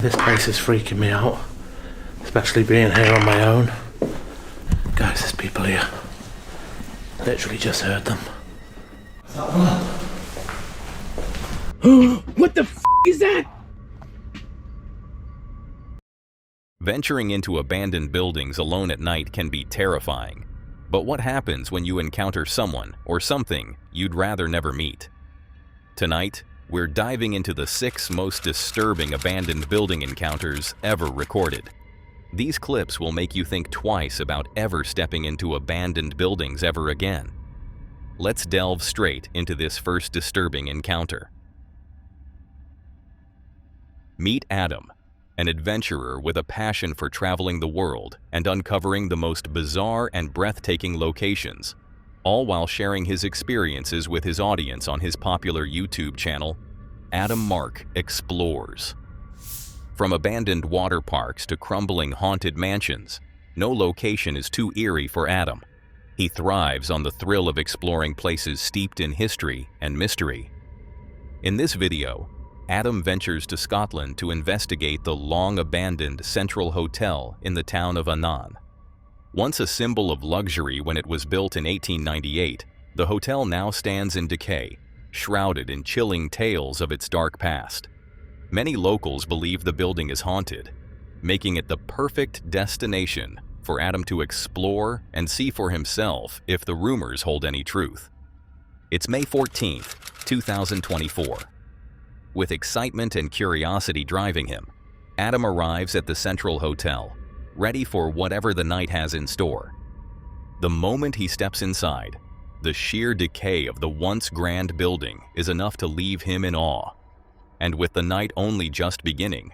This place is freaking me out, especially being here on my own. Guys, there's people here. Literally just heard them. What the f is that? Venturing into abandoned buildings alone at night can be terrifying. But what happens when you encounter someone or something you'd rather never meet? Tonight, we're diving into the 6 most disturbing abandoned building encounters ever recorded. These clips will make you think twice about ever stepping into abandoned buildings ever again. Let's delve straight into this first disturbing encounter. Meet Adam, an adventurer with a passion for traveling the world and uncovering the most bizarre and breathtaking locations, all while sharing his experiences with his audience on his popular YouTube channel, Adam Mark Explores. From abandoned water parks to crumbling haunted mansions, no location is too eerie for Adam. He thrives on the thrill of exploring places steeped in history and mystery. In this video, Adam ventures to Scotland to investigate the long-abandoned Central Hotel in the town of Annan. Once a symbol of luxury when it was built in 1898, the hotel now stands in decay, shrouded in chilling tales of its dark past. Many locals believe the building is haunted, making it the perfect destination for Adam to explore and see for himself if the rumors hold any truth. It's May 14th, 2024. With excitement and curiosity driving him, Adam arrives at the Central Hotel, ready for whatever the night has in store. The moment he steps inside, the sheer decay of the once grand building is enough to leave him in awe. And with the night only just beginning,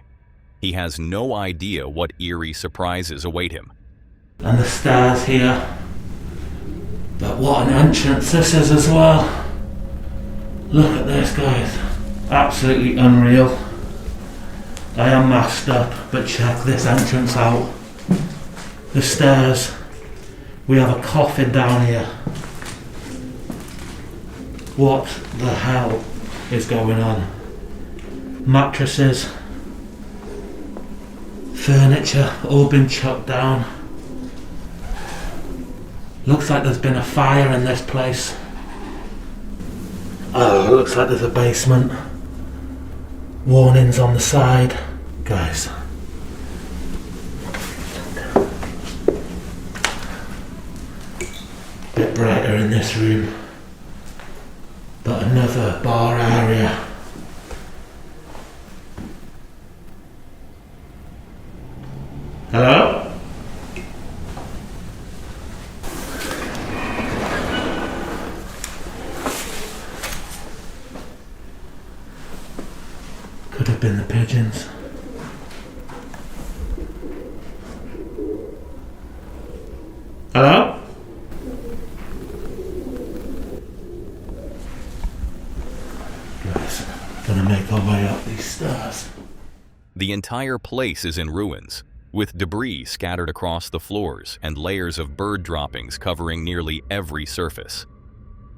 he has no idea what eerie surprises await him. And the stairs here. But what an entrance this is as well. Look at this, guys. Absolutely unreal. I am masked up, but check this entrance out. The stairs. We have a coffin down here. What the hell is going on? Mattresses, furniture, all been chucked down. Looks like there's been a fire in this place. Oh, it looks like there's a basement. Warnings on the side. Guys. Bit brighter in this room. But another bar area. Hello? Could have been the pigeons. Hello? Guys, gonna make our way up these stairs. The entire place is in ruins, with debris scattered across the floors and layers of bird droppings covering nearly every surface.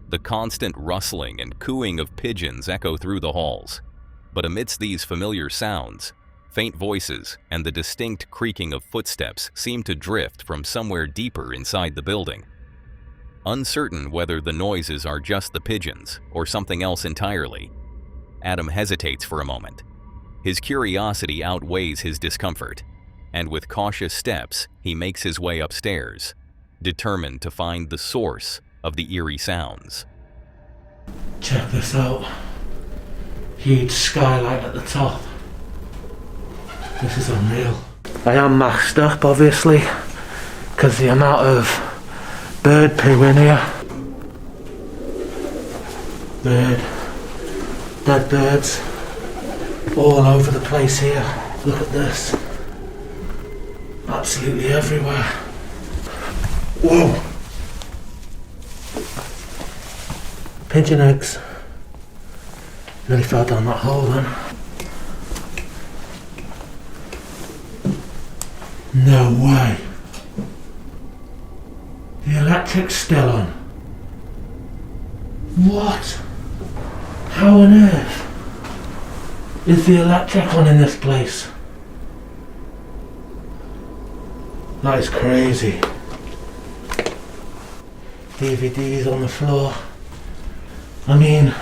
The constant rustling and cooing of pigeons echo through the halls, but amidst these familiar sounds, faint voices and the distinct creaking of footsteps seem to drift from somewhere deeper inside the building. Uncertain whether the noises are just the pigeons or something else entirely, Adam hesitates for a moment. His curiosity outweighs his discomfort, and with cautious steps, he makes his way upstairs, determined to find the source of the eerie sounds. Check this out. Huge skylight at the top. This is unreal. I am masked up, obviously, because the amount of bird poo in here. Dead birds, all over the place here. Look at this. Absolutely everywhere. Whoa! Pigeon eggs. Nearly fell down that hole then. No way. The electric's still on. What? How on earth is the electric on in this place? That is crazy. DVDs on the floor. I mean,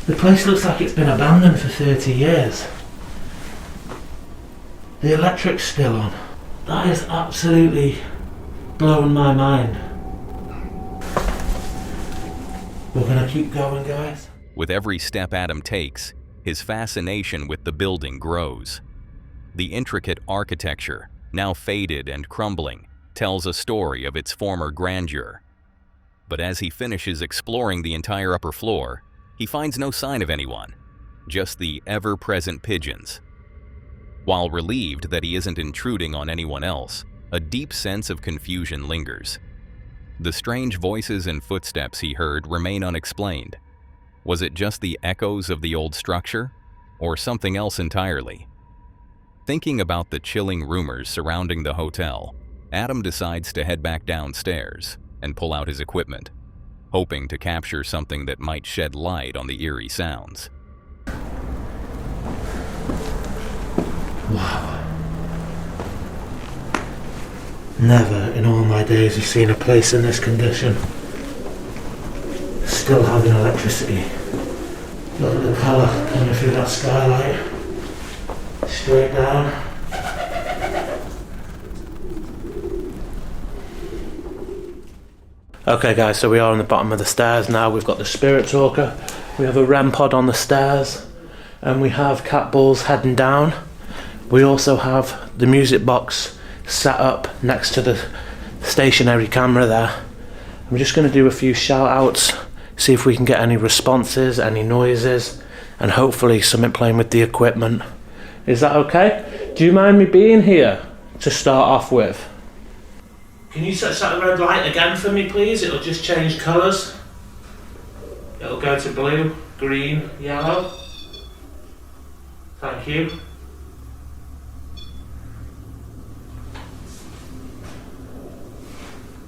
the place looks like it's been abandoned for 30 years. The electric's still on. That is absolutely blowing my mind. We're gonna keep going, guys. With every step Adam takes, his fascination with the building grows. The intricate architecture, now faded and crumbling, tells a story of its former grandeur. But as he finishes exploring the entire upper floor, he finds no sign of anyone, just the ever-present pigeons. While relieved that he isn't intruding on anyone else, a deep sense of confusion lingers. The strange voices and footsteps he heard remain unexplained. Was it just the echoes of the old structure, or something else entirely? Thinking about the chilling rumors surrounding the hotel, Adam decides to head back downstairs and pull out his equipment, hoping to capture something that might shed light on the eerie sounds. Wow. Never in all my days have seen a place in this condition. Still having electricity. Look at the colour coming through that skylight. Straight down. Okay guys, so we are on the bottom of the stairs now. We've got the spirit talker, we have a REM pod on the stairs, and we have cat balls heading down. We also have the music box set up next to the stationary camera there. I'm just going to do a few shout outs, see if we can get any responses, any noises, and hopefully something playing with the equipment. Is that okay? Do you mind me being here to start off with? Can you set that red light again for me, please? It'll just change colours. It'll go to blue, green, yellow. Thank you.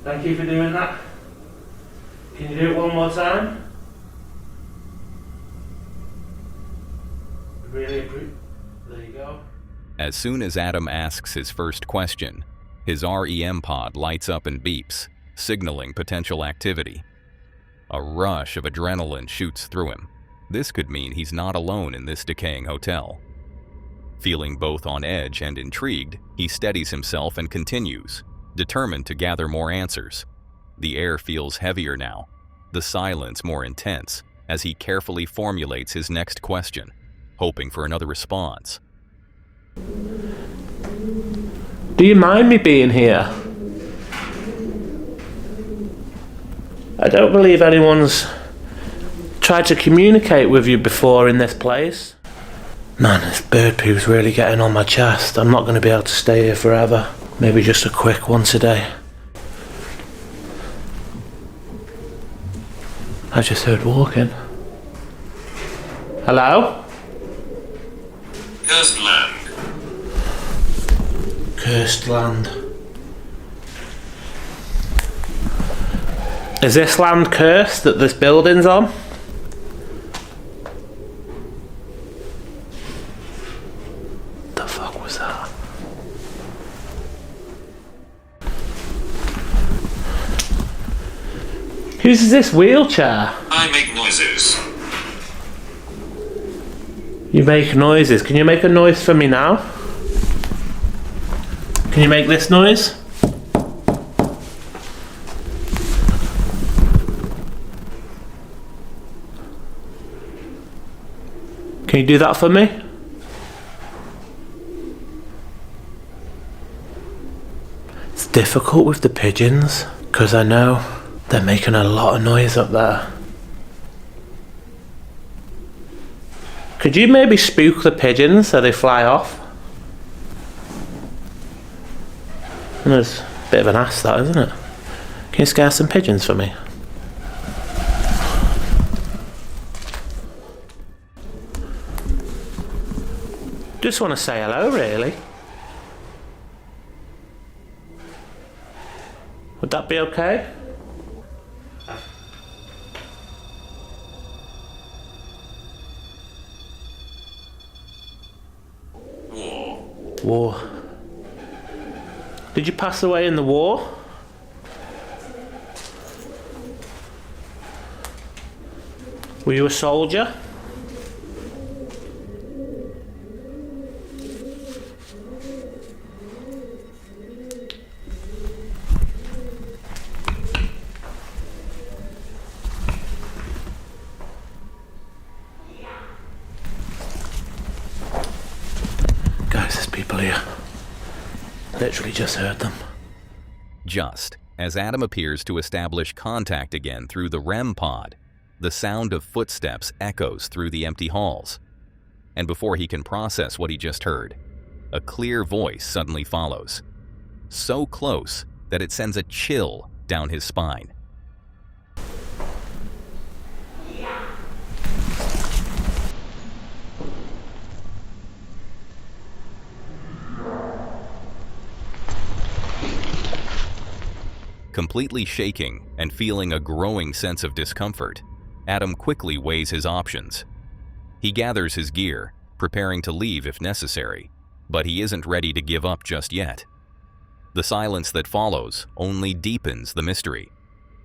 Thank you for doing that. Can you do it one more time? Really appreciate. There you go. As soon as Adam asks his first question, his REM pod lights up and beeps, signaling potential activity. A rush of adrenaline shoots through him. This could mean he's not alone in this decaying hotel. Feeling both on edge and intrigued, he steadies himself and continues, determined to gather more answers. The air feels heavier now, the silence more intense, as he carefully formulates his next question, hoping for another response. Do you mind me being here? I don't believe anyone's tried to communicate with you before in this place. Man, this bird poo's really getting on my chest. I'm not going to be able to stay here forever. Maybe just a quick one today. I just heard walking. Hello? Cursed land. Cursed land. Is this land cursed that this building's on? The fuck was that? Whose this wheelchair? I make noises. You make noises. Can you make a noise for me now? Can you make this noise? Can you do that for me? It's difficult with the pigeons because I know they're making a lot of noise up there. Could you maybe spook the pigeons so they fly off? And there's a bit of an ass, that, isn't it? Can you scare some pigeons for me? Just want to say hello, really. Would that be okay? War. Did you pass away in the war? Were you a soldier? Guys, there's people here. Literally just heard them. Just as Adam appears to establish contact again through the REM pod, the sound of footsteps echoes through the empty halls. And before he can process what he just heard, a clear voice suddenly follows. So close that it sends a chill down his spine. Completely shaking and feeling a growing sense of discomfort, Adam quickly weighs his options. He gathers his gear, preparing to leave if necessary, but he isn't ready to give up just yet. The silence that follows only deepens the mystery,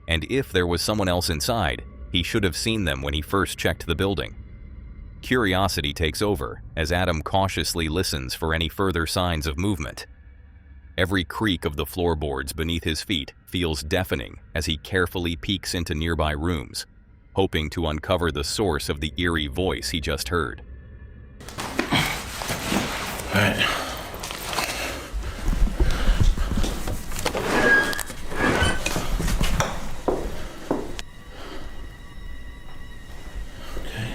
and if there was someone else inside, he should have seen them when he first checked the building. Curiosity takes over as Adam cautiously listens for any further signs of movement. Every creak of the floorboards beneath his feet feels deafening as he carefully peeks into nearby rooms, hoping to uncover the source of the eerie voice he just heard. All right. Okay.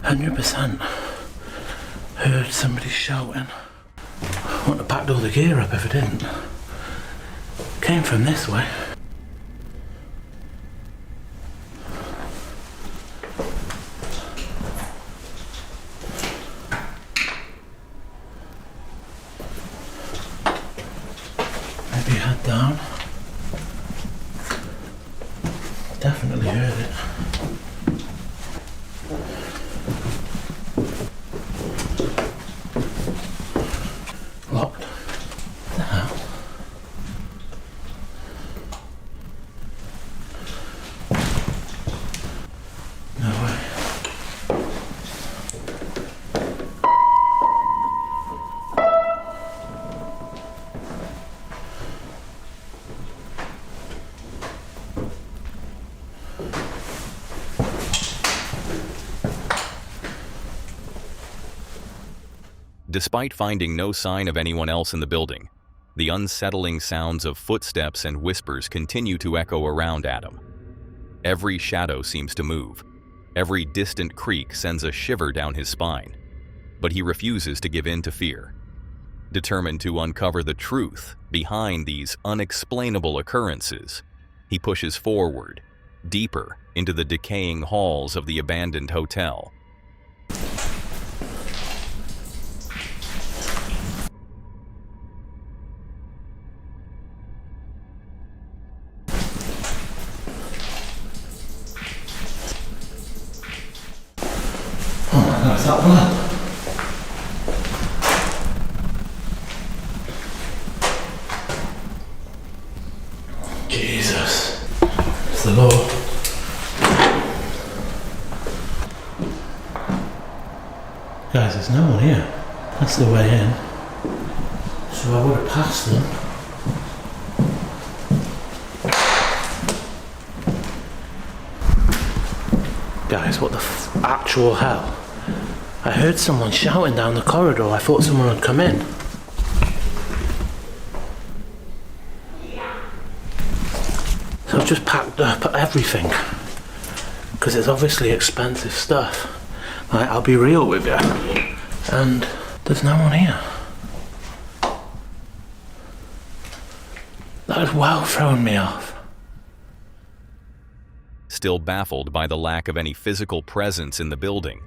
"100% heard somebody shouting. I wouldn't have packed all the gear up if I didn't. Came from this way. Maybe head down. Definitely heard it. Locked. What the hell? No way. Despite finding no sign of anyone else in the building, the unsettling sounds of footsteps and whispers continue to echo around Adam. Every shadow seems to move. Every distant creak sends a shiver down his spine. But he refuses to give in to fear. Determined to uncover the truth behind these unexplainable occurrences, he pushes forward, deeper into the decaying halls of the abandoned hotel. That's that one. Jesus. It's the law. Guys, there's no one here. That's the way in. So I would have passed them. Guys, what the actual hell? I heard someone shouting down the corridor. I thought someone had come in. So I've just packed up everything. Because it's obviously expensive stuff. Like, I'll be real with you. And there's no one here. That has well thrown me off. Still baffled by the lack of any physical presence in the building,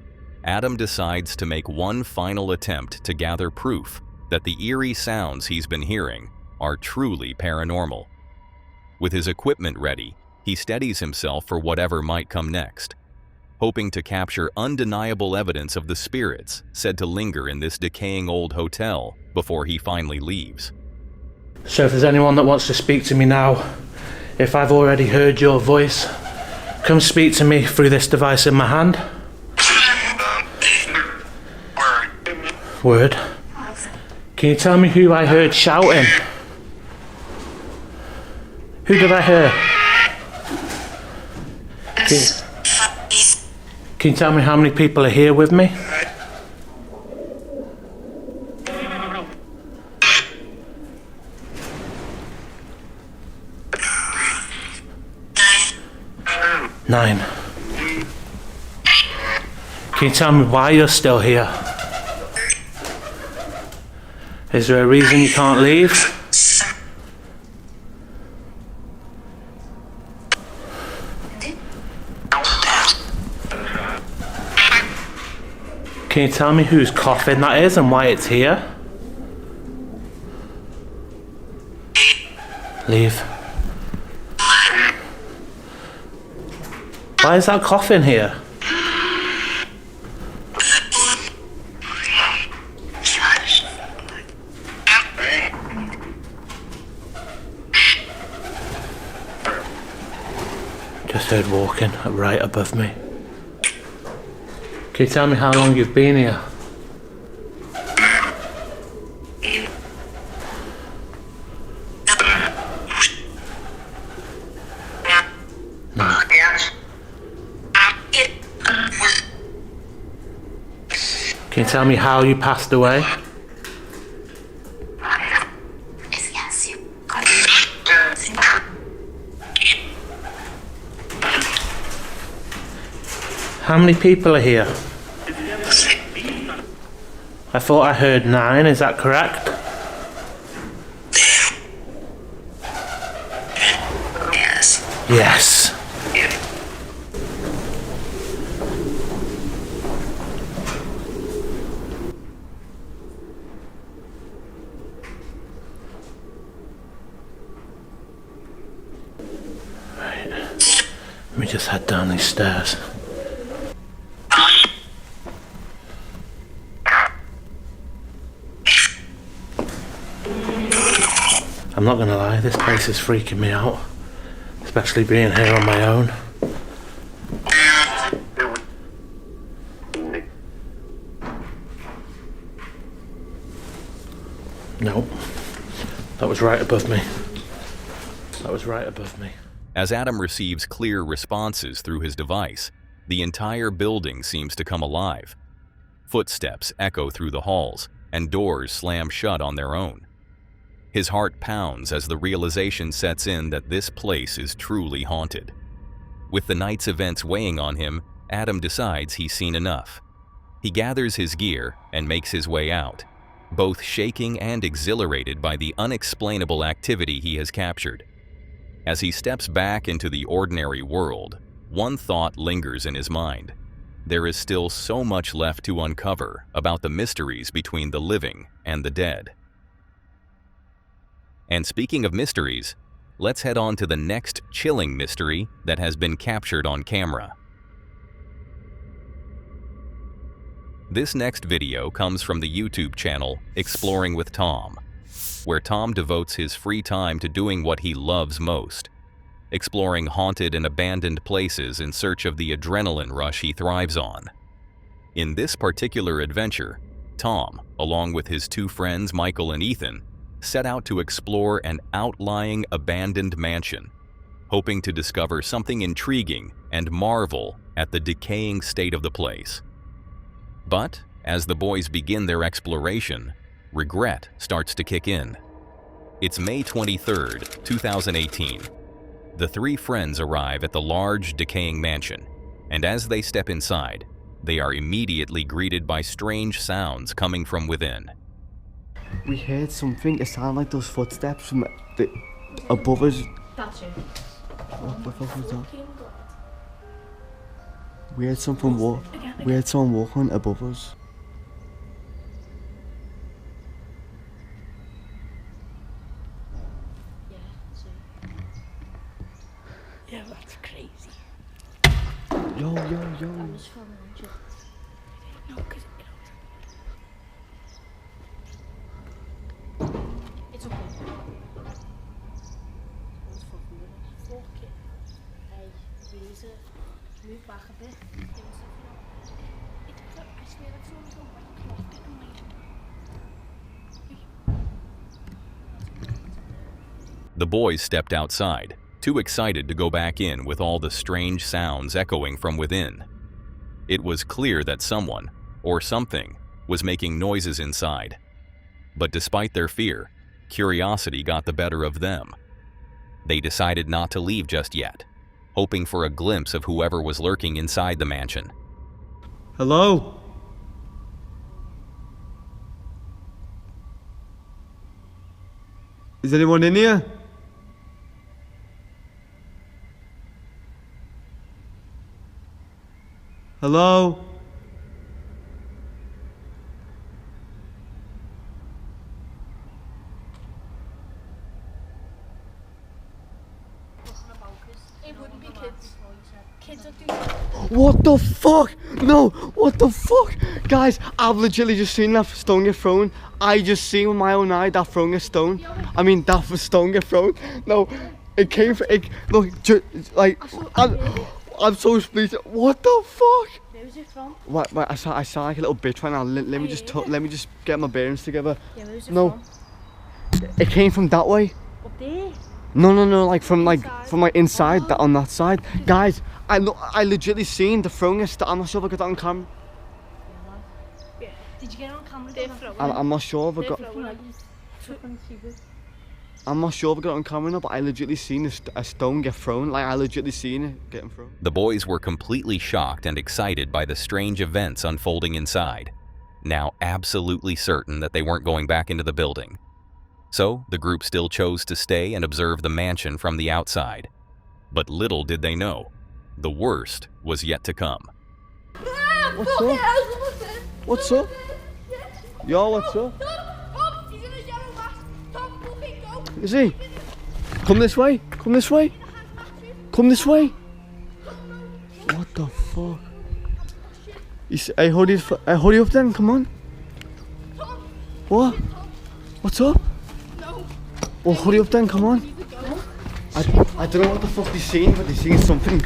Adam decides to make one final attempt to gather proof that the eerie sounds he's been hearing are truly paranormal. With his equipment ready, he steadies himself for whatever might come next, hoping to capture undeniable evidence of the spirits said to linger in this decaying old hotel before he finally leaves. So if there's anyone that wants to speak to me now, if I've already heard your voice, come speak to me through this device in my hand. Word. Can you tell me who I heard shouting? Who did I hear? Can you tell me how many people are here with me? Nine. Can you tell me why you're still here? Is there a reason you can't leave? Can you tell me whose coffin that is and why it's here? Leave. Why is that coffin here? Just heard walking right above me. Can you tell me how long you've been here? No. Can you tell me how you passed away? How many people are here? I thought I heard 9, is that correct? Yes. Right. Let me just head down these stairs. I'm not gonna lie, this place is freaking me out, especially being here on my own. Nope, that was right above me. That was right above me. As Adam receives clear responses through his device, the entire building seems to come alive. Footsteps echo through the halls, and doors slam shut on their own. His heart pounds as the realization sets in that this place is truly haunted. With the night's events weighing on him, Adam decides he's seen enough. He gathers his gear and makes his way out, both shaking and exhilarated by the unexplainable activity he has captured. As he steps back into the ordinary world, one thought lingers in his mind. There is still so much left to uncover about the mysteries between the living and the dead. And speaking of mysteries, let's head on to the next chilling mystery that has been captured on camera. This next video comes from the YouTube channel Exploring with Tom, where Tom devotes his free time to doing what he loves most, exploring haunted and abandoned places in search of the adrenaline rush he thrives on. In this particular adventure, Tom, along with his 2 friends Michael and Ethan, set out to explore an outlying abandoned mansion, hoping to discover something intriguing and marvel at the decaying state of the place. But as the boys begin their exploration, regret starts to kick in. It's May 23rd, 2018. The 3 friends arrive at the large, decaying mansion, and as they step inside, they are immediately greeted by strange sounds coming from within. We heard something. It sounded like those footsteps from the above us. That's it. What the fuck was that? We heard something walk. We heard someone walking above us. Yeah, that's crazy. Yo. I was filming and shit. No, because it's okay. Fuck it. Hey, Razor, move back a bit. I swear I saw this white cloth getting made. The boys stepped outside, too excited to go back in with all the strange sounds echoing from within. It was clear that someone, or something, was making noises inside. But despite their fear, curiosity got the better of them. They decided not to leave just yet, hoping for a glimpse of whoever was lurking inside the mansion. Hello? Is anyone in here? Hello? It wouldn't be kids. Kids are doing. What the fuck? No, what the fuck? Guys, I've legitimately just seen that stone get thrown. I just seen with my own eye that throwing a stone. I mean, that stone get thrown. No, it came from, look, like, I'm so split. What the fuck? Where was it from? What, I saw like a little bitch right now. Let me just get my bearings together. Yeah, where was it No, from? it came from that way. Up there. No, like from my inside, that on that side. Guys, I legitimately seen the throwing a stone. I'm not sure if I got that on camera. Yeah. Did you get it on camera? I'm not sure if I got. I'm not sure if I got it on camera now, but I legitimately seen a stone get thrown. Like, I legitimately seen it getting thrown. The boys were completely shocked and excited by the strange events unfolding inside, now absolutely certain that they weren't going back into the building. So, the group still chose to stay and observe the mansion from the outside. But little did they know, the worst was yet to come. What's up? What's up? Yo, what's up? Is he? Come this way. Come this way. Come this way. What the fuck? Hey, hurry up then. Come on. What? What's up? Well, hurry up then. Come on. I don't know what the fuck he's seeing, but he's seeing something.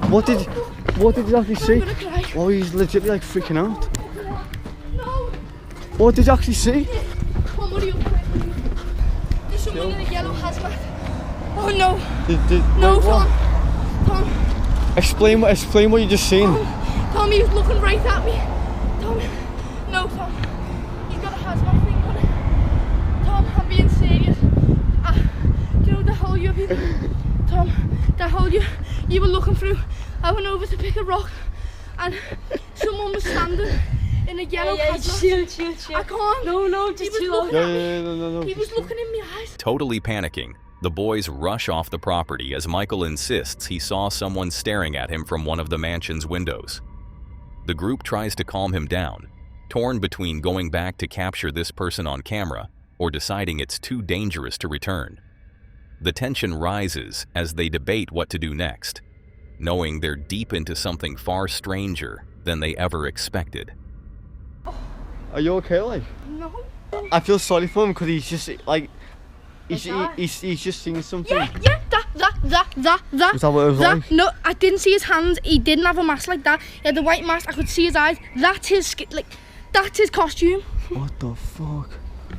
What did you actually see? Oh, he's legitimately like freaking out. What did you actually see? There's someone in a yellow hazmat. Oh no. No, Tom. Explain what you just seen. Tom, he was looking right at me. Tom. No, Tom. He's got a hazmat thing on it. Tom, I'm being serious. Do you know the hole you Tom, the hole you were looking through. I went over to pick a rock and someone was standing in a yellow hazmat. Chill. I can't. No, just chill. No. He was looking in my eyes. Totally panicking, the boys rush off the property as Michael insists he saw someone staring at him from one of the mansion's windows. The group tries to calm him down, torn between going back to capture this person on camera or deciding it's too dangerous to return. The tension rises as they debate what to do next, knowing they're deep into something far stranger than they ever expected. Are you okay, like? No. I feel sorry for him because he's just like, he's just seeing something. Yeah, that. Is that what it was like? No, I didn't see his hands. He didn't have a mask like that. He had the white mask. I could see his eyes. That's his skin. Like, that's his costume. What the fuck?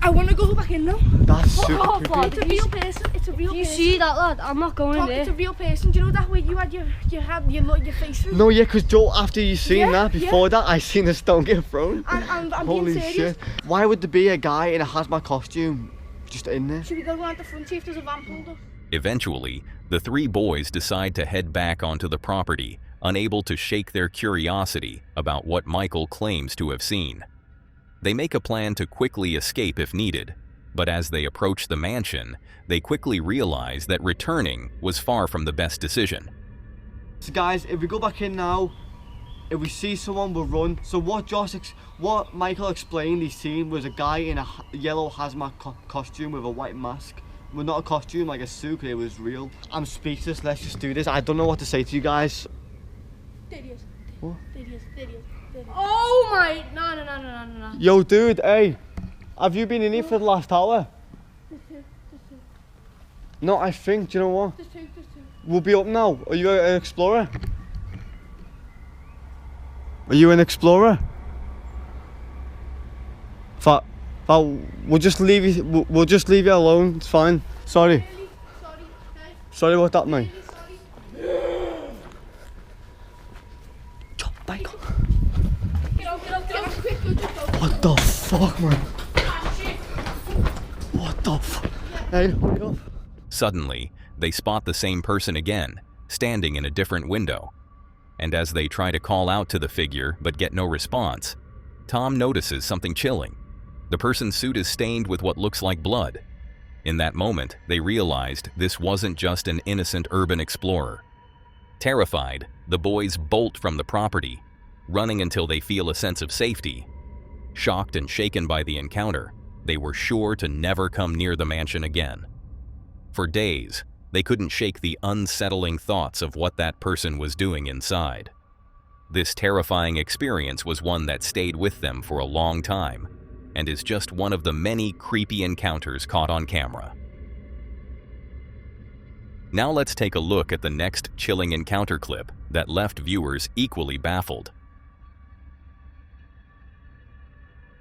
I want to go back in now. That's super creepy. It's a real person. It's a real person. You see that, lad? I'm not going Tom, in there. it's a real person. Do you know that way you had your face through? No, yeah, because Joe, after you seen that, before yeah. that, I seen the stone get thrown. I'm Holy being serious. shit. Why would there be a guy in a hazmat costume just in there? Should we go around the front, see if there's a van pulled up? Eventually, the three boys decide to head back onto the property, unable to shake their curiosity about what Michael claims to have seen. They make a plan to quickly escape if needed, but as they approach the mansion, they quickly realize that returning was far from the best decision. So guys, if we go back in now, if we see someone, we'll run. So what Michael explained he seen was a guy in a yellow hazmat costume with a white mask Well, not a costume, like a suit, it was real. I'm speechless, let's just do this. I don't know what to say to you guys. There he is. What? There he is. There he is. There he is. Oh my! No. Yo, dude, hey. Have you been in here for the last hour? There's two. No, I think, do you know what? There's two. We'll be up now. Are you an explorer? Are you an explorer? We'll just leave you. We'll just leave you alone. It's fine. Sorry. Really? Sorry. Hey. Sorry about that, mate. Really sorry. Chop, back. Get out. Quick, go, just go. What the fuck, man? Ah, shit. What the fuck? Hey, hurry up. Suddenly, they spot the same person again, standing in a different window. And as they try to call out to the figure but get no response, Tom notices something chilling. The person's suit is stained with what looks like blood. In that moment, they realized this wasn't just an innocent urban explorer. Terrified, the boys bolt from the property, running until they feel a sense of safety. Shocked and shaken by the encounter, they were sure to never come near the mansion again. For days, they couldn't shake the unsettling thoughts of what that person was doing inside. This terrifying experience was one that stayed with them for a long time, and is just one of the many creepy encounters caught on camera. Now let's take a look at the next chilling encounter clip that left viewers equally baffled.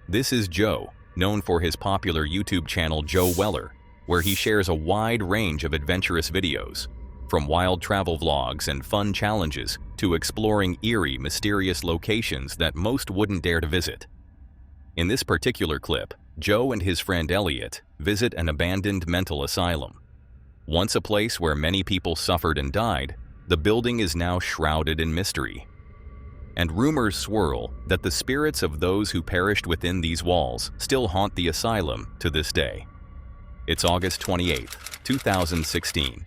This is Joe, known for his popular YouTube channel Joe Weller, where he shares a wide range of adventurous videos, from wild travel vlogs and fun challenges to exploring eerie, mysterious locations that most wouldn't dare to visit. In this particular clip, Joe and his friend Elliot visit an abandoned mental asylum. Once a place where many people suffered and died, the building is now shrouded in mystery. And rumors swirl that the spirits of those who perished within these walls still haunt the asylum to this day. It's August 28, 2016.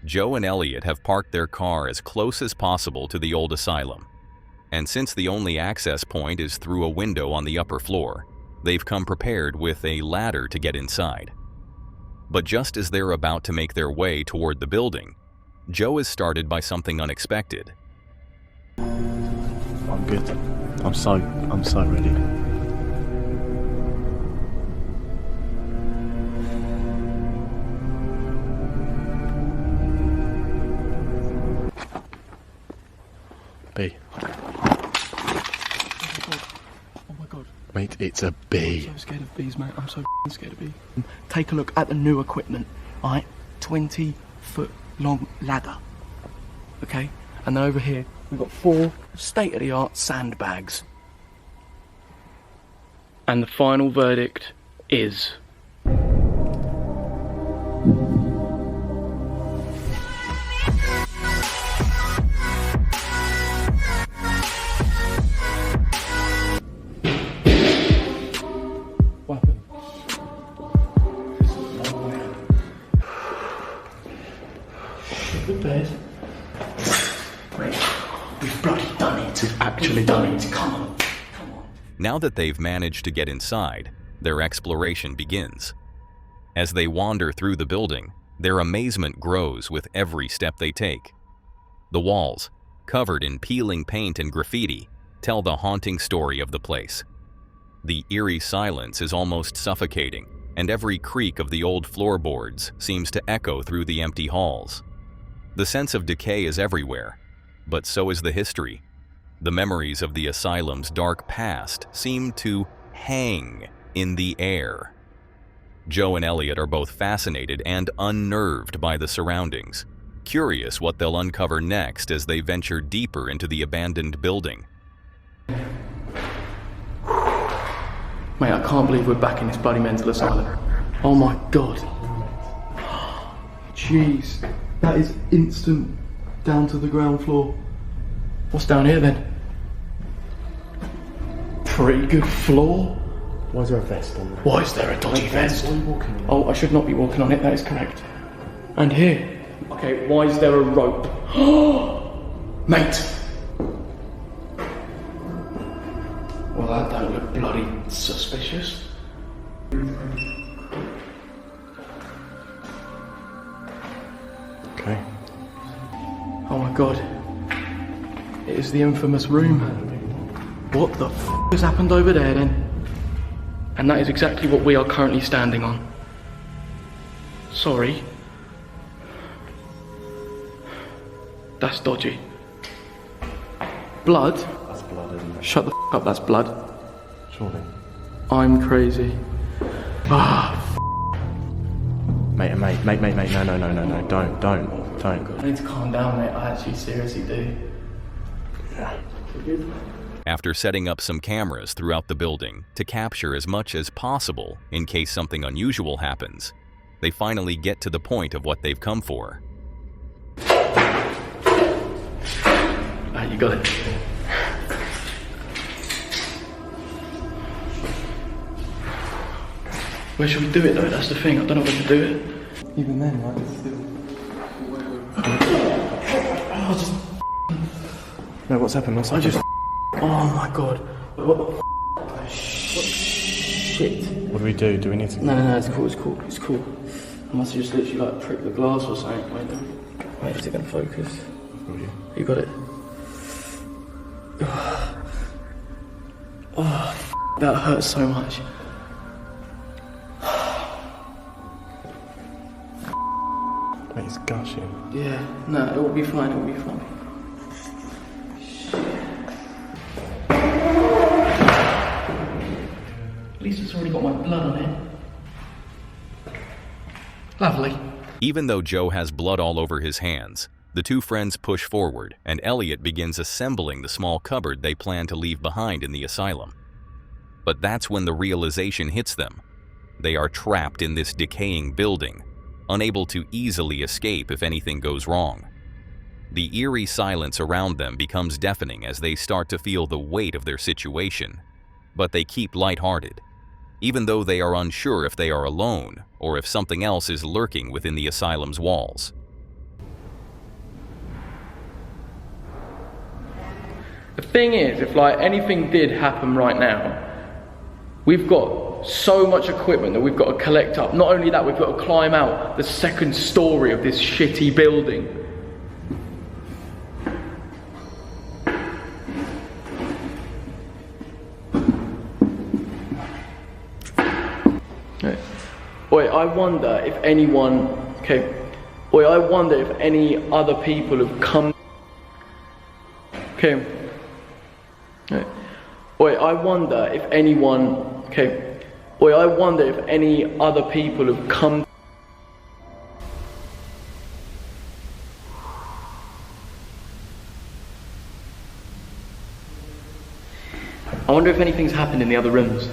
Joe and Elliot have parked their car as close as possible to the old asylum. And since the only access point is through a window on the upper floor, they've come prepared with a ladder to get inside. But just as they're about to make their way toward the building, Joe is startled by something unexpected. I'm good. I'm so ready. Bee. Oh my god. Mate, it's a bee. I'm so scared of bees, mate. I'm so scared of bees. Take a look at the new equipment, right? 20-foot long ladder. Okay? And then over here, we've got 4 state-of-the-art sandbags. And the final verdict is... weapon. Good bed. Wait, we've bloody done it. We've actually done it. Come on. Now that they've managed to get inside, their exploration begins. As they wander through the building, their amazement grows with every step they take. The walls, covered in peeling paint and graffiti, tell the haunting story of the place. The eerie silence is almost suffocating, and every creak of the old floorboards seems to echo through the empty halls. The sense of decay is everywhere, but so is the history. The memories of the asylum's dark past seem to hang in the air. Joe and Elliot are both fascinated and unnerved by the surroundings, curious what they'll uncover next as they venture deeper into the abandoned building. Mate, I can't believe we're back in this bloody mental asylum. Oh my god. Jeez. That is instant down to the ground floor. What's down here then? Pretty good floor. Why is there a vest on there? Why is there a dodgy vest? Why are you walking on it? Oh, I should not be walking on it, that is correct. And here. Okay, why is there a rope? Mate! Well, that don't look bloody suspicious. god. It is the infamous room. What the f has happened over there then? And that is exactly what we are currently standing on. Sorry. That's dodgy. Blood? That's blood, isn't it? Shut the f up, that's blood. Surely. I'm crazy. Ah, Mate, no, don't. I need to calm down, mate. I actually seriously do. After setting up some cameras throughout the building to capture as much as possible in case something unusual happens, they finally get to the point of what they've come for. Alright, you got it. Where should we do it though? That's the thing, I don't know where to do it. Even then, like, it's still... Oh, just... No, what's happened? Oh my god. What? Shit. What do we do? Do we need to... No, it's cool. I must have just literally like pricked the glass or something. Wait, is it gonna focus? You got it? Oh, that hurts so much. Mate, it's gushing. Yeah, no, it will be fine, At least it's already got my blood on it. Lovely. Even though Joe has blood all over his hands, the two friends push forward and Elliot begins assembling the small cupboard they plan to leave behind in the asylum. But that's when the realization hits them. They are trapped in this decaying building, unable to easily escape if anything goes wrong. The eerie silence around them becomes deafening as they start to feel the weight of their situation, but they keep lighthearted, even though they are unsure if they are alone or if something else is lurking within the asylum's walls. The thing is, if like anything did happen right now, we've got so much equipment that we've got to collect up. Not only that, we've got to climb out the second story of this shitty building. Oi, I wonder if anyone... Okay. Oi, I wonder if any other people have come... Okay. Oi, I wonder if anyone... Okay. Oi, I wonder if any other people have come... I wonder if anything's happened in the other rooms.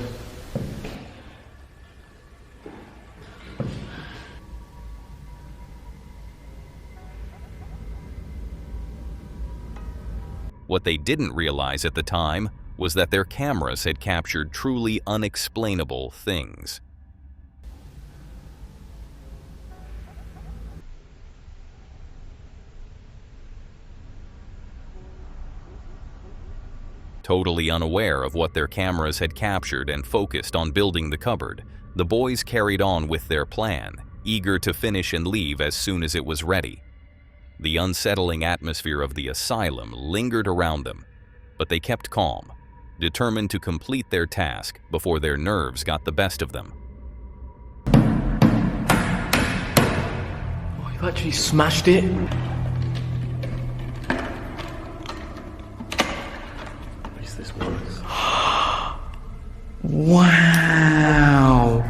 What they didn't realize at the time was that their cameras had captured truly unexplainable things. Totally unaware of what their cameras had captured and focused on building the cupboard, the boys carried on with their plan, eager to finish and leave as soon as it was ready. The unsettling atmosphere of the asylum lingered around them, but they kept calm, determined to complete their task before their nerves got the best of them. Oh, you've actually smashed it. At least this works. Wow.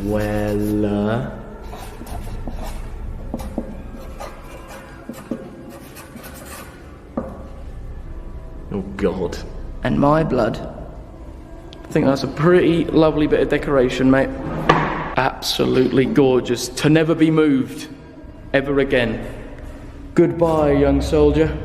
Well, oh God. And my blood. I think that's a pretty lovely bit of decoration, mate. Absolutely gorgeous. To never be moved. Ever again. Goodbye, young soldier.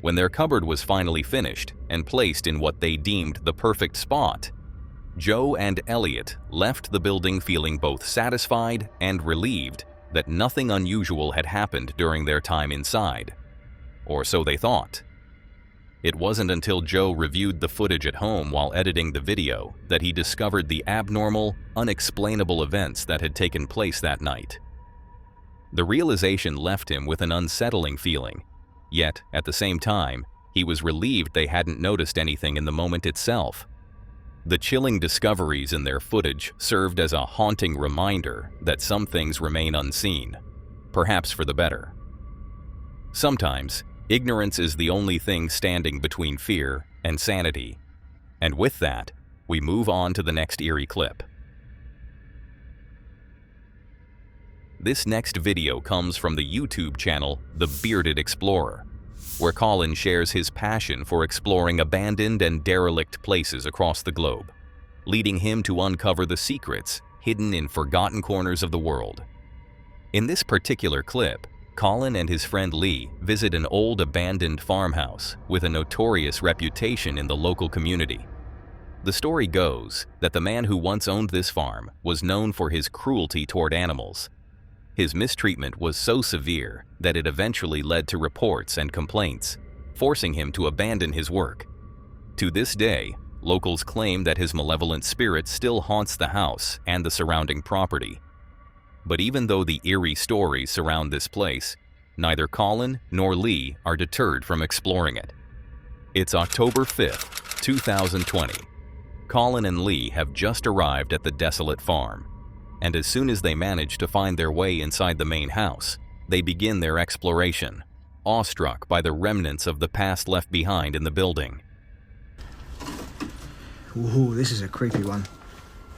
When their cupboard was finally finished and placed in what they deemed the perfect spot, Joe and Elliot left the building feeling both satisfied and relieved that nothing unusual had happened during their time inside. or so they thought. It wasn't until Joe reviewed the footage at home while editing the video that he discovered the abnormal, unexplainable events that had taken place that night. The realization left him with an unsettling feeling, yet at the same time, he was relieved they hadn't noticed anything in the moment itself. The chilling discoveries in their footage served as a haunting reminder that some things remain unseen, perhaps for the better. Sometimes, ignorance is the only thing standing between fear and sanity. And with that, we move on to the next eerie clip. This next video comes from the YouTube channel The Bearded Explorer, where Colin shares his passion for exploring abandoned and derelict places across the globe, leading him to uncover the secrets hidden in forgotten corners of the world. In this particular clip, Colin and his friend Lee visit an old abandoned farmhouse with a notorious reputation in the local community. The story goes that the man who once owned this farm was known for his cruelty toward animals. His mistreatment was so severe that it eventually led to reports and complaints, forcing him to abandon his work. To this day, locals claim that his malevolent spirit still haunts the house and the surrounding property. But even though the eerie stories surround this place, neither Colin nor Lee are deterred from exploring it. It's October 5th, 2020. Colin and Lee have just arrived at the desolate farm, and as soon as they manage to find their way inside the main house, they begin their exploration, awestruck by the remnants of the past left behind in the building. Ooh, this is a creepy one.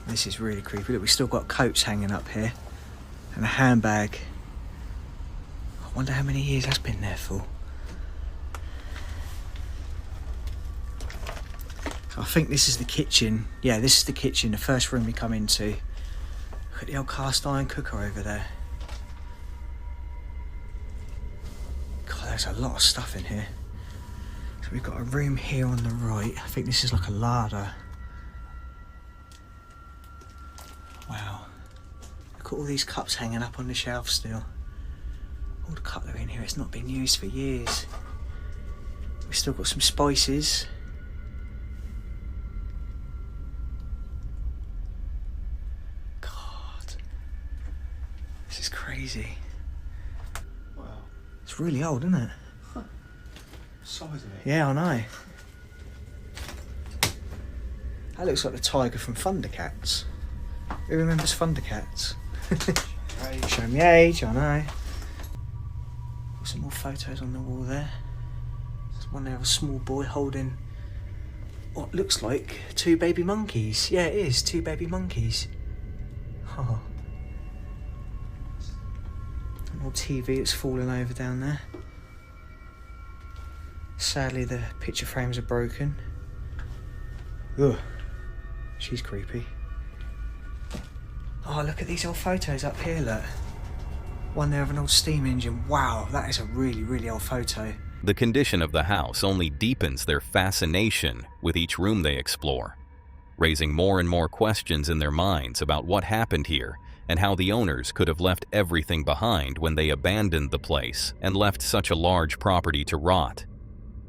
This is really creepy. Look, we've still got coats hanging up here, and a handbag. I wonder how many years that's been there for. I think this is the kitchen. Yeah, this is the kitchen, the first room we come into. Look at the old cast iron cooker over there. God, there's a lot of stuff in here. So we've got a room here on the right. I think this is like a larder. Wow. Look at all these cups hanging up on the shelf still. All the cutlery in here, it's not been used for years. We've still got some spices. God. This is crazy. Wow. It's really old, isn't it? Size of it. Yeah, I know. That looks like the tiger from Thundercats. Who remembers Thundercats? Show me age, I know. Got some more photos on the wall there. There's one there of a small boy holding what looks like 2 baby monkeys. Yeah, it is, 2 baby monkeys. Oh. An old TV that's fallen over down there. Sadly, the picture frames are broken. Ugh, she's creepy. Oh, look at these old photos up here, look. One there of an old steam engine. Wow, that is a really, really old photo. The condition of the house only deepens their fascination with each room they explore, raising more and more questions in their minds about what happened here and how the owners could have left everything behind when they abandoned the place and left such a large property to rot.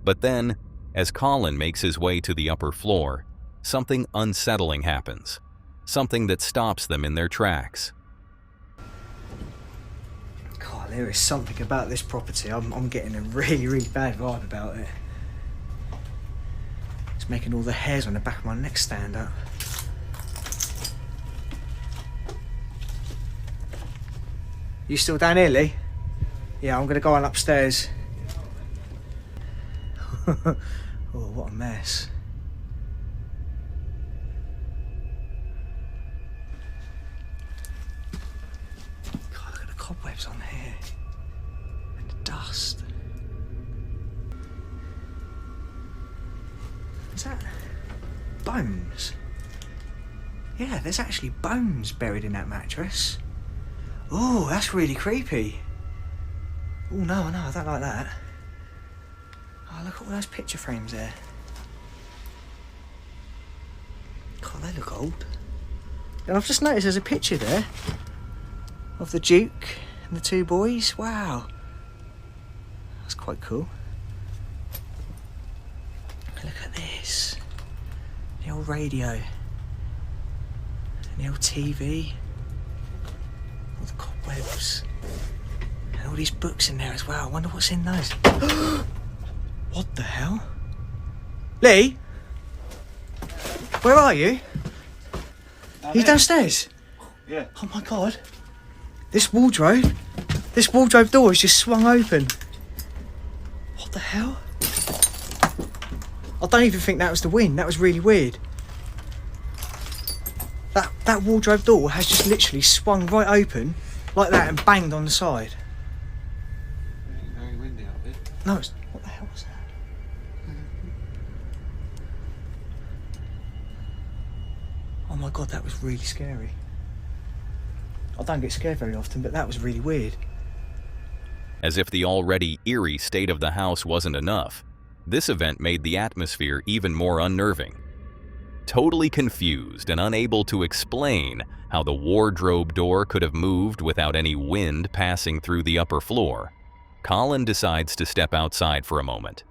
But then, as Colin makes his way to the upper floor, something unsettling happens. Something that stops them in their tracks. God, there is something about this property. I'm getting a really, really bad vibe about it. It's making all the hairs on the back of my neck stand up. You still down here, Lee? Yeah, I'm gonna go on upstairs. Oh, what a mess. God, look at the cobwebs on here. And the dust. Is that bones? Yeah, there's actually bones buried in that mattress. Oh, that's really creepy. Oh, no, I don't like that. Oh, look at all those picture frames there. God, they look old. And I've just noticed there's a picture there of the Duke and the 2 boys. Wow. That's quite cool. at this. The old radio. And the old TV. All the cobwebs. And all these books in there as well. I wonder what's in those. What the hell? Lee? Where are you? Are you downstairs? Yeah. Oh my god. This wardrobe door is just swung open. What the hell? I don't even think that was the wind. That was really weird. That wardrobe door has just literally swung right open like that and banged on the side. Very windy out there. No, it's... What the hell was that? Oh my god, that was really scary. I don't get scared very often, but that was really weird. As if the already eerie state of the house wasn't enough, this event made the atmosphere even more unnerving. Totally confused and unable to explain how the wardrobe door could have moved without any wind passing through the upper floor, Colin decides to step outside for a moment.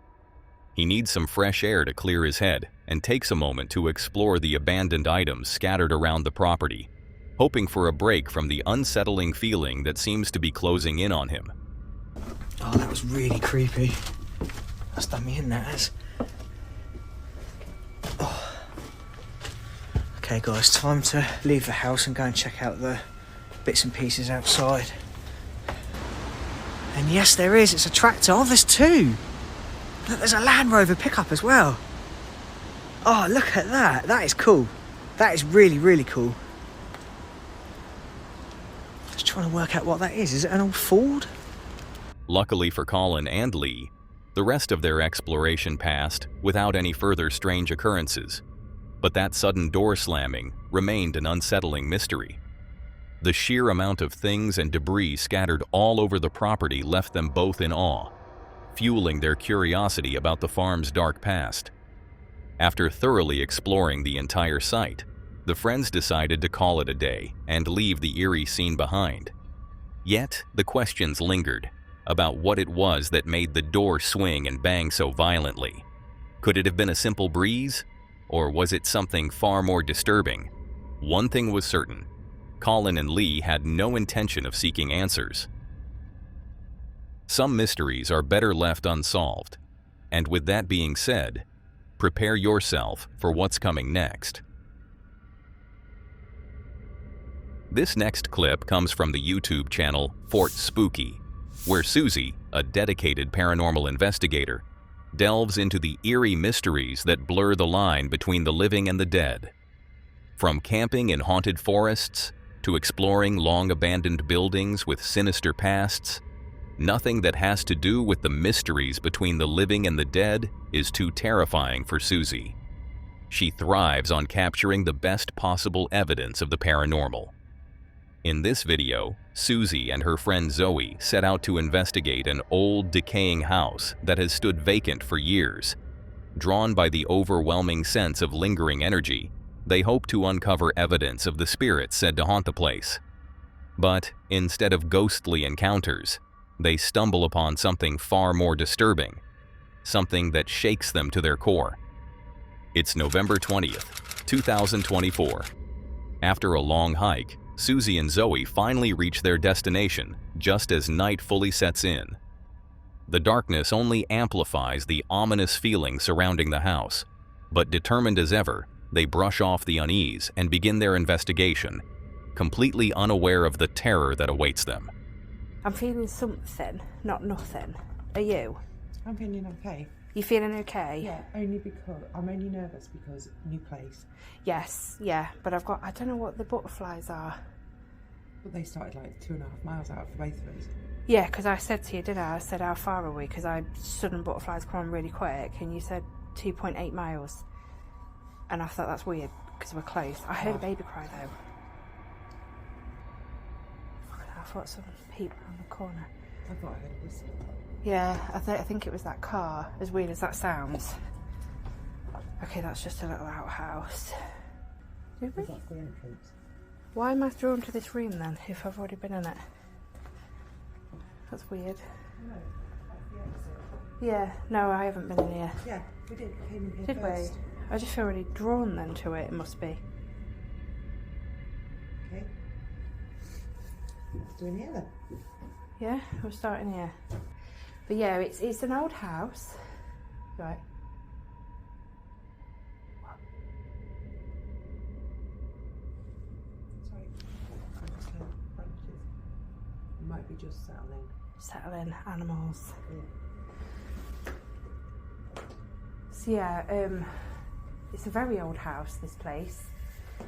He needs some fresh air to clear his head and takes a moment to explore the abandoned items scattered around the property, hoping for a break from the unsettling feeling that seems to be closing in on him. Oh, that was really creepy. That's done me in, that has. Oh. Okay guys, time to leave the house and go and check out the bits and pieces outside. And yes, there is. It's a tractor. Oh, there's two. Look, there's a Land Rover pickup as well. Oh, look at that. That is cool. That is really, really cool. Just trying to work out what that is. Is it an old Ford? Luckily for Colin and Lee, the rest of their exploration passed without any further strange occurrences. But that sudden door slamming remained an unsettling mystery. The sheer amount of things and debris scattered all over the property left them both in awe, fueling their curiosity about the farm's dark past. After thoroughly exploring the entire site, the friends decided to call it a day and leave the eerie scene behind. Yet, the questions lingered about what it was that made the door swing and bang so violently. Could it have been a simple breeze? Or was it something far more disturbing? One thing was certain: Colin and Lee had no intention of seeking answers. Some mysteries are better left unsolved, and with that being said, prepare yourself for what's coming next. This next clip comes from the YouTube channel Fort Spooky, where Susie, a dedicated paranormal investigator, delves into the eerie mysteries that blur the line between the living and the dead. From camping in haunted forests to exploring long-abandoned buildings with sinister pasts, nothing that has to do with the mysteries between the living and the dead is too terrifying for Susie. She thrives on capturing the best possible evidence of the paranormal. In this video, Susie and her friend Zoe set out to investigate an old, decaying house that has stood vacant for years. Drawn by the overwhelming sense of lingering energy, they hope to uncover evidence of the spirits said to haunt the place. But instead of ghostly encounters, they stumble upon something far more disturbing, something that shakes them to their core. It's November 20th, 2024. After a long hike, Susie and Zoe finally reach their destination just as night fully sets in. The darkness only amplifies the ominous feeling surrounding the house, but determined as ever, they brush off the unease and begin their investigation, completely unaware of the terror that awaits them. I'm feeling something, not nothing. Are you? I'm feeling okay. You feeling okay? Yeah, only because I'm only nervous because new place. Yes, yeah, but I don't know what the butterflies are. But they started like 2.5 miles out for both of us. Yeah, because I said to you, didn't I? I said, how far are we? Because sudden butterflies come on really quick, and you said 2.8 miles. And I thought that's weird, because we're close. I heard a baby cry, though. I thought someone peeped around the corner. I thought I heard a whistle. Yeah, I think it was that car, as weird as that sounds. Okay, that's just a little outhouse. Did we? That's the entrance. Why am I drawn to this room then, if I've already been in it? That's weird. No, that's the exit. Yeah, no, I haven't been in here. Yeah, We did. We came in here Did first. we? I just feel really drawn then to it. It must be. Okay. Let's do in here then. Yeah, we're starting here. But yeah, it's an old house. Right. Sorry. I just heard branches. It might be just settling. Settling animals. Yeah. So yeah, it's a very old house, this place.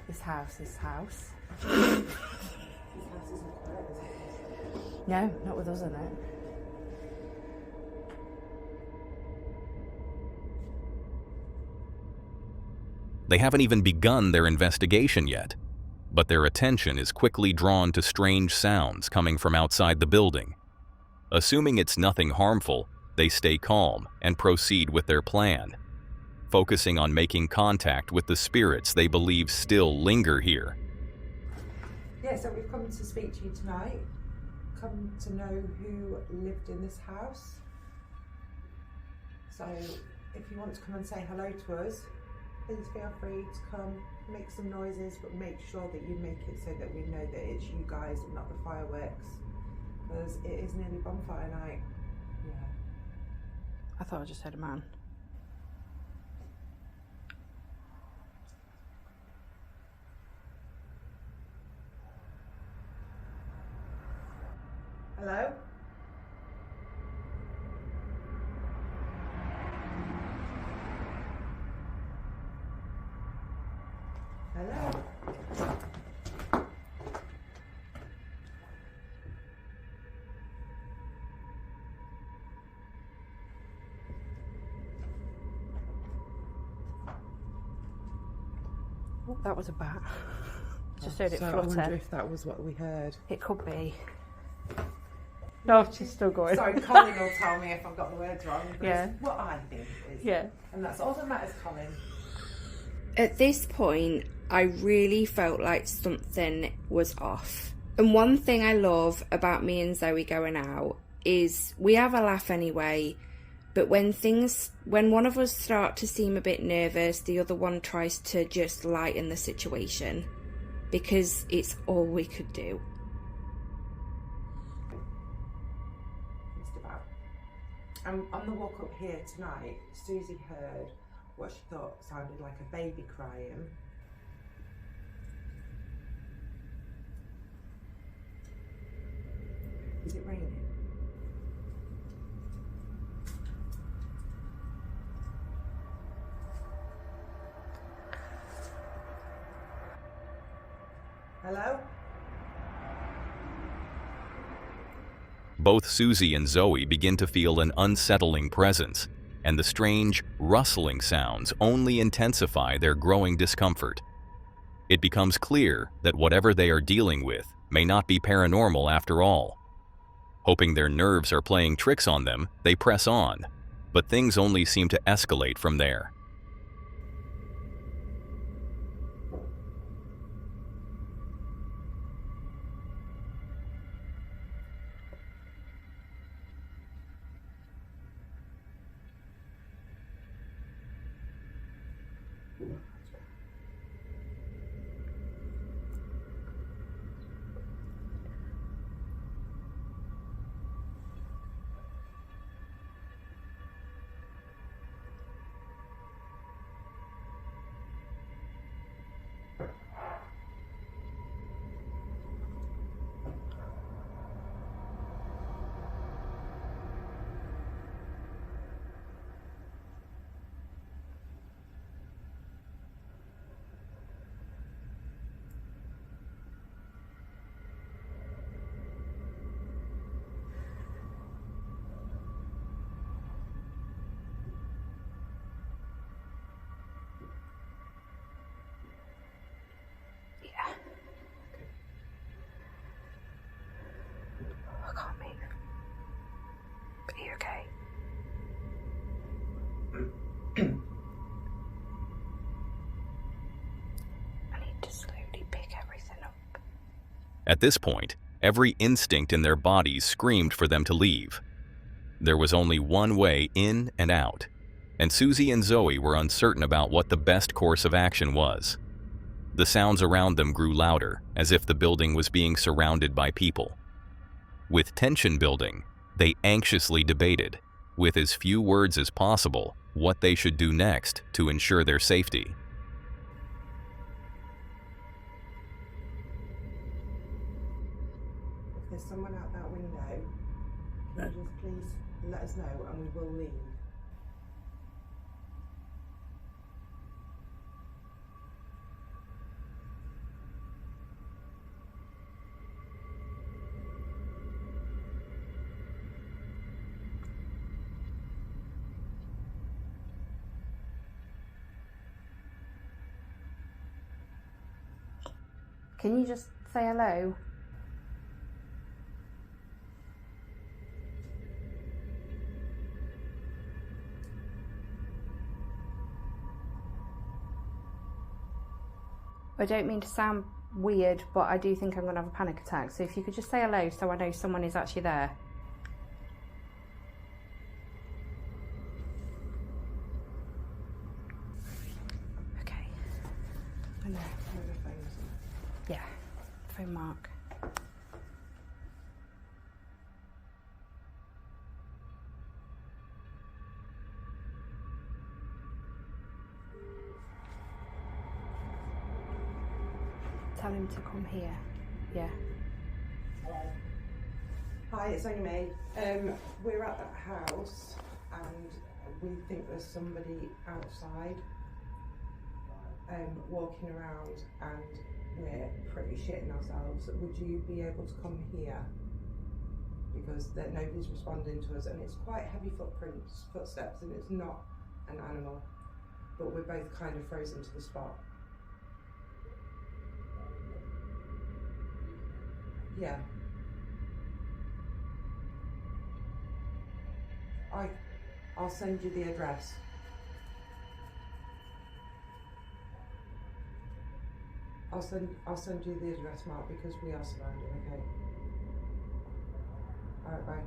This house. This house isn't quiet, is it? No, not with us in it. They haven't even begun their investigation yet, but their attention is quickly drawn to strange sounds coming from outside the building. Assuming it's nothing harmful, they stay calm and proceed with their plan, focusing on making contact with the spirits they believe still linger here. Yeah, so we've come to speak to you tonight. Come to know who lived in this house. So if you want to come and say hello to us, please feel free to come, make some noises, but make sure that you make it so that we know that it's you guys and not the fireworks, because it is nearly bonfire night. Yeah. I thought I just heard a man. Hello? Hello? Oh, that was a bat. Just heard it So I flutter. wonder if that was what we heard. It could be. No, she's still going. Sorry, Colin will tell me if I've got the words wrong. But Yeah. it's what I think it is. Yeah. And that's all that matters, Colin. At this point, I really felt like something was off. And one thing I love about me and Zoe going out is we have a laugh anyway, but when one of us start to seem a bit nervous, the other one tries to just lighten the situation, because it's all we could do. Just about. On the walk up here tonight, Susie heard what she thought sounded like a baby crying. Is it raining? Hello? Both Susie and Zoe begin to feel an unsettling presence, and the strange, rustling sounds only intensify their growing discomfort. It becomes clear that whatever they are dealing with may not be paranormal after all. Hoping their nerves are playing tricks on them, they press on, but things only seem to escalate from there. I can't move. But are you okay? I need to slowly pick everything up. At this point, every instinct in their bodies screamed for them to leave. There was only one way in and out, and Susie and Zoe were uncertain about what the best course of action was. The sounds around them grew louder, as if the building was being surrounded by people. With tension building, they anxiously debated, with as few words as possible, what they should do next to ensure their safety. If there's someone out that window, can you just please let us know and we will leave? Can you just say hello? I don't mean to sound weird, but I do think I'm going to have a panic attack. So if you could just say hello so I know someone is actually there. Okay. I know. Yeah. Phone mark. Tell him to come here. Yeah. Hi, it's only me. We're at that house and we think there's somebody outside walking around and we're pretty shitting ourselves. Would you be able to come here? Because nobody's responding to us and it's quite heavy footsteps and it's not an animal, but we're both kind of frozen to the spot. Yeah. I'll send you the address. I'll send you the address, Mark, because we are surrounded, okay? Alright, bye.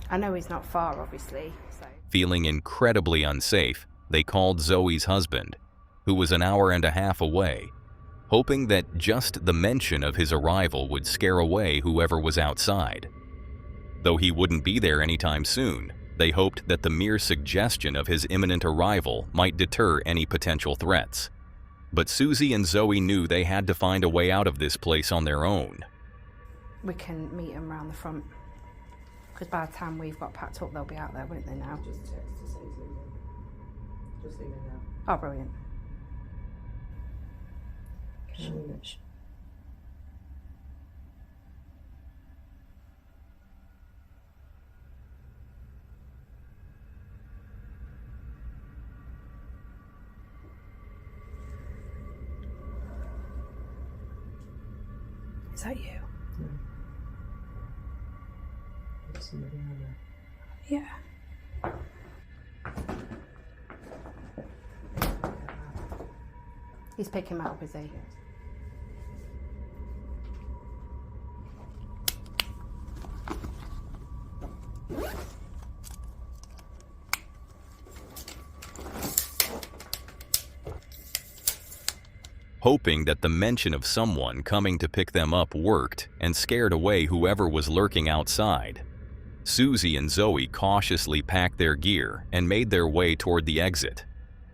I know he's not far, obviously, so... Feeling incredibly unsafe, they called Zoe's husband, who was an hour and a half away, hoping that just the mention of his arrival would scare away whoever was outside. Though he wouldn't be there anytime soon, they hoped that the mere suggestion of his imminent arrival might deter any potential threats. But Susie and Zoe knew they had to find a way out of this place on their own. We can meet them round the front. Because by the time we've got packed up, they'll be out there, won't they now? Just text to say he's leaving. Just leaving now. Oh, brilliant. Is that you? No. There's somebody out there. Yeah. He's picking him up, is he? Hoping that the mention of someone coming to pick them up worked and scared away whoever was lurking outside, Susie and Zoe cautiously packed their gear and made their way toward the exit,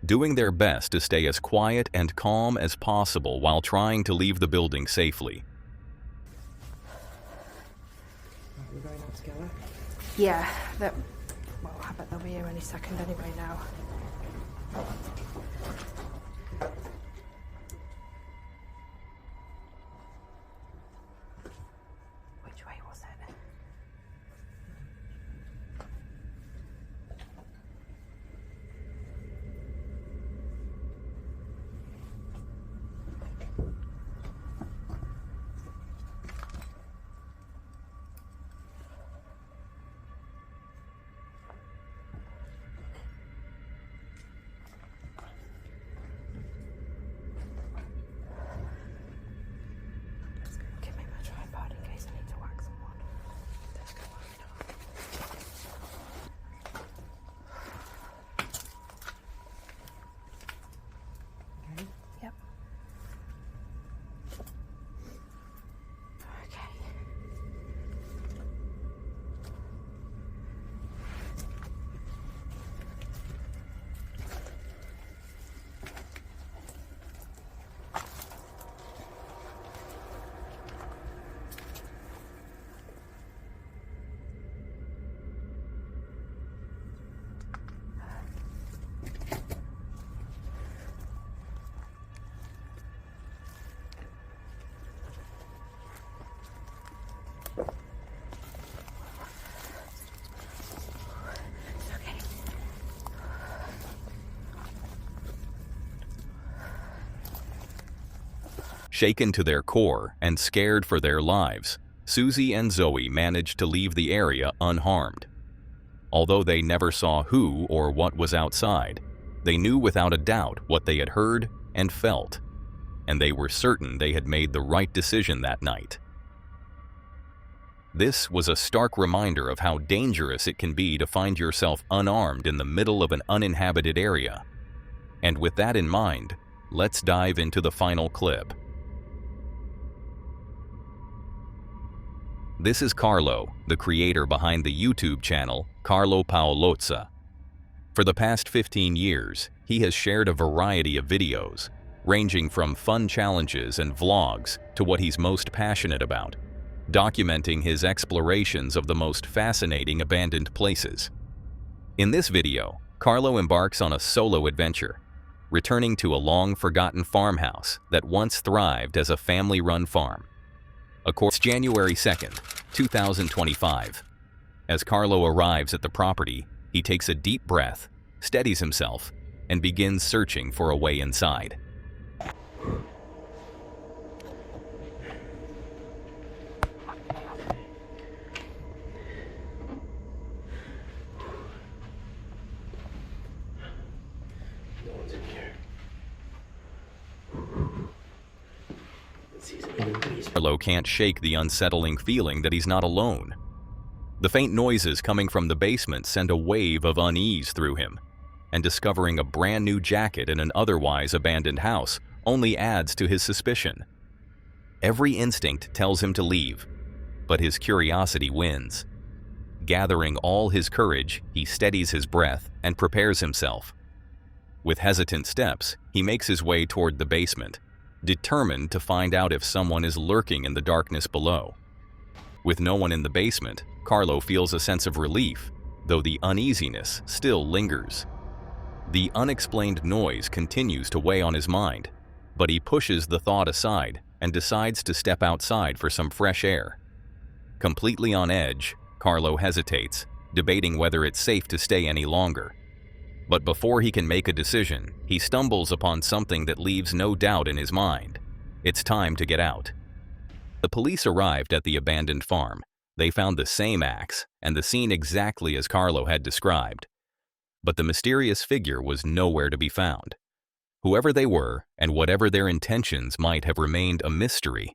doing their best to stay as quiet and calm as possible while trying to leave the building safely. We're going out together? Yeah, well, I bet they'll be here any second anyway now. Which way was it? Shaken to their core and scared for their lives, Susie and Zoe managed to leave the area unharmed. Although they never saw who or what was outside, they knew without a doubt what they had heard and felt, and they were certain they had made the right decision that night. This was a stark reminder of how dangerous it can be to find yourself unarmed in the middle of an uninhabited area. And with that in mind, let's dive into the final clip. This is Carlo, the creator behind the YouTube channel Carlo Paolozza. For the past 15 years, he has shared a variety of videos, ranging from fun challenges and vlogs to what he's most passionate about, documenting his explorations of the most fascinating abandoned places. In this video, Carlo embarks on a solo adventure, returning to a long-forgotten farmhouse that once thrived as a family-run farm. It's January 2nd, 2025. As Carlo arrives at the property, he takes a deep breath, steadies himself, and begins searching for a way inside. Carlo can't shake the unsettling feeling that he's not alone. The faint noises coming from the basement send a wave of unease through him, and discovering a brand new jacket in an otherwise abandoned house only adds to his suspicion. Every instinct tells him to leave, but his curiosity wins. Gathering all his courage, he steadies his breath and prepares himself. With hesitant steps, he makes his way toward the basement, determined to find out if someone is lurking in the darkness below. With no one in the basement, Carlo feels a sense of relief, though the uneasiness still lingers. The unexplained noise continues to weigh on his mind, but he pushes the thought aside and decides to step outside for some fresh air. Completely on edge, Carlo hesitates, debating whether it's safe to stay any longer. But before he can make a decision, he stumbles upon something that leaves no doubt in his mind. It's time to get out. The police arrived at the abandoned farm. They found the same axe and the scene exactly as Carlo had described. But the mysterious figure was nowhere to be found. Whoever they were and whatever their intentions might have remained a mystery.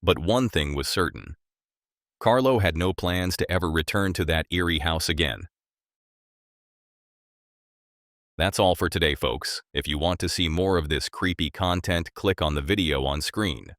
But one thing was certain. Carlo had no plans to ever return to that eerie house again. That's all for today, folks. If you want to see more of this creepy content, click on the video on screen.